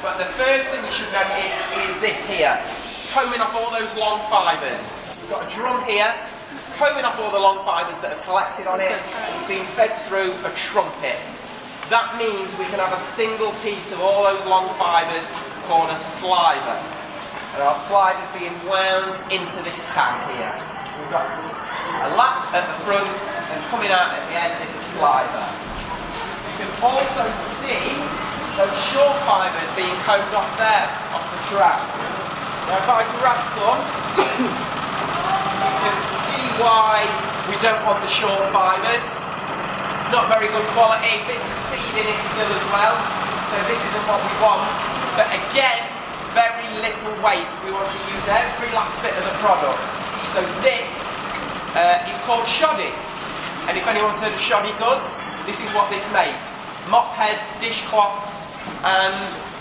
but the first thing you should notice is this here. It's combing off all those long fibres. We've got a drum here. It's combing off all the long fibres that are collected on it. It's being fed through a trumpet. That means we can have a single piece of all those long fibres called a sliver. And our sliver's being wound into this pack here. We've got a lap at the front, and coming out at the end is a sliver. You can also see those short fibres being combed off there, off the track. Now if I grab some, you can see why we don't want the short fibres. Not very good quality, bits of seed in it still as well, so this isn't what we want. But again, very little waste. We want to use every last bit of the product. So this is called shoddy. And if anyone's heard of shoddy goods, this is what this makes. Mop heads, dishcloths, and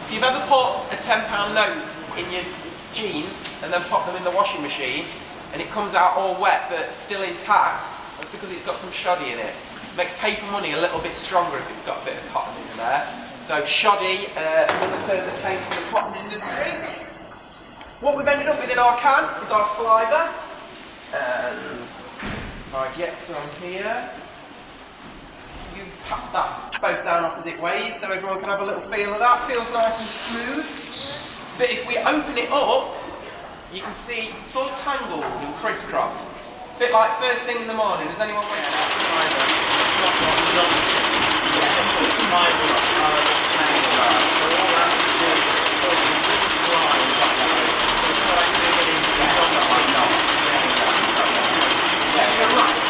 if you've ever put a £10 note in your jeans and then pop them in the washing machine and it comes out all wet but still intact, that's because it's got some shoddy in it. It makes paper money a little bit stronger if it's got a bit of cotton in there. So shoddy, another term that came from the cotton industry. What we've ended up with in our can is our sliver. And if I get some here, you pass that both down opposite ways so everyone can have a little feel of that. Feels nice and smooth. But if we open it up, you can see it's all tangled and crisscross. A bit like first thing in the morning. Does anyone wake up with a sliver? It's not what we want to. It's just what the fibres are tangled. So all that is to do is causing this slime like that. So it's not actually getting like knots. Yeah, you're right.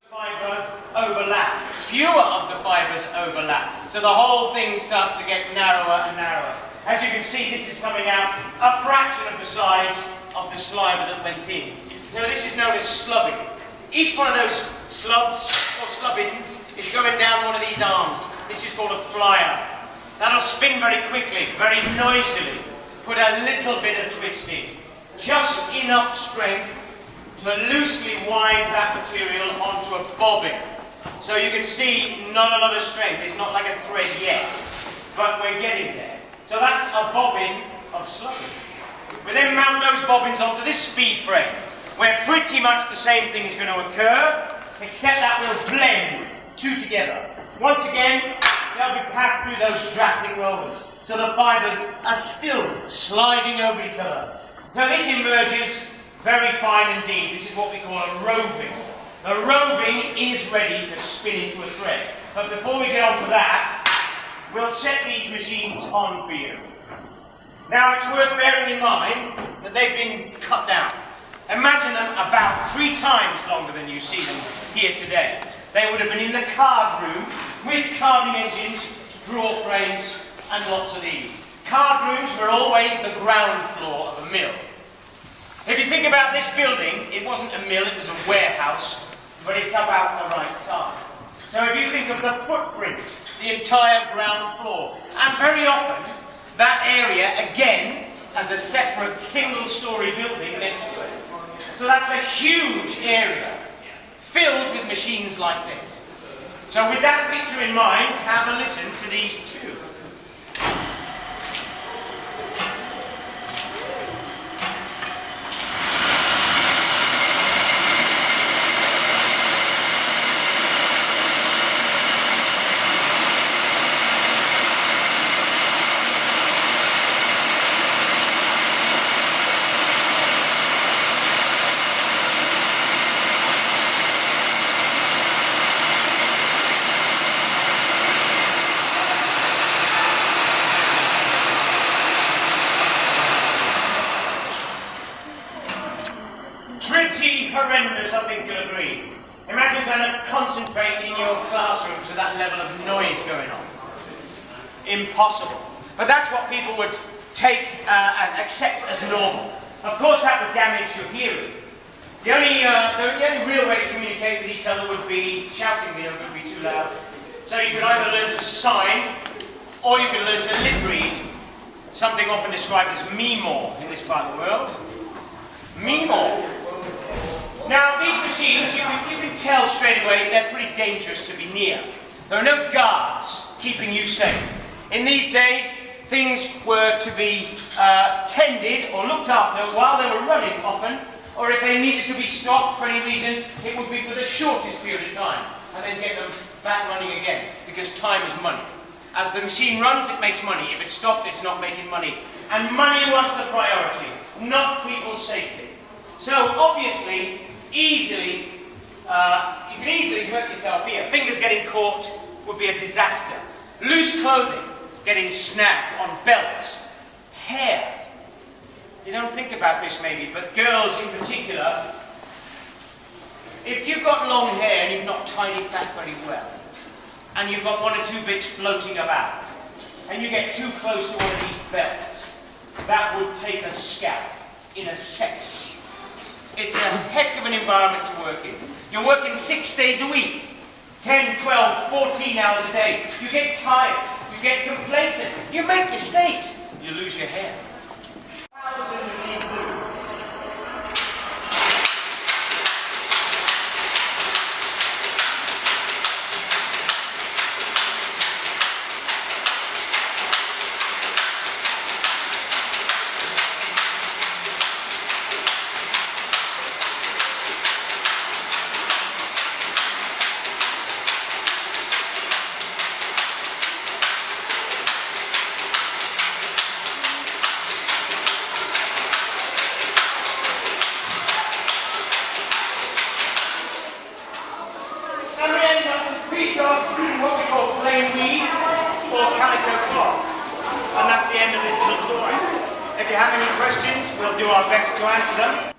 Fibres overlap. Fewer of the fibres overlap. So the whole thing starts to get narrower and narrower. As you can see, this is coming out a fraction of the size of the sliver that went in. So this is known as slubbing. Each one of those slubs or slubbins is going down one of these arms. This is called a flyer. That'll spin very quickly, very noisily, put a little bit of twist in. Just enough strength to loosely wind that material onto a bobbin. So you can see not a lot of strength, it's not like a thread yet, but we're getting there. So that's a bobbin of slubbing. We then mount those bobbins onto this speed frame, where pretty much the same thing is going to occur, except that we'll blend two together. Once again, they'll be passed through those drafting rollers, so the fibres are still sliding over each other. So this emerges very fine indeed. This is what we call a roving. The roving is ready to spin into a thread. But before we get on to that, we'll set these machines on for you. Now it's worth bearing in mind that they've been cut down. Imagine them about 3 times longer than you see them here today. They would have been in the card room with carding engines, drawer frames, and lots of these. Card rooms were always the ground floor of a mill. If you think about this building, it wasn't a mill, it was a warehouse, but it's about the right size. So if you think of the footprint, the entire ground floor, and very often that area again as a separate single-story building next to it. So that's a huge area filled with machines like this. So with that picture in mind, have a listen to these two. Horrendous, I think you'll agree. Imagine trying to concentrate in your classrooms with that level of noise going on. Impossible. But that's what people would take and accept as normal. Of course that would damage your hearing. The only real way to communicate with each other would be shouting, would be too loud. So you could either learn to sign, or you could learn to lip read, something often described as meemaw in this part of the world. Meemaw. Now, these machines, you can tell straight away they're pretty dangerous to be near. There are no guards keeping you safe. In these days, things were to be tended or looked after while they were running often, or if they needed to be stopped for any reason, it would be for the shortest period of time, and then get them back running again, because time is money. As the machine runs, it makes money. If it's stopped, it's not making money. And money was the priority, not people's safety. So obviously, you can easily hurt yourself here. Fingers getting caught would be a disaster. Loose clothing getting snagged on belts. Hair. You don't think about this maybe, but girls in particular, if you've got long hair and you've not tied it back very well, and you've got one or two bits floating about, and you get too close to one of these belts, that would take a scalp in a second. It's a heck of an environment to work in. You're working 6 days a week, 10, 12, 14 hours a day. You get tired, you get complacent, you make mistakes, you lose your hair. Thousands of these blues. Piece of what we call plain weave or calico cloth. And that's the end of this little story. If you have any questions, we'll do our best to answer them.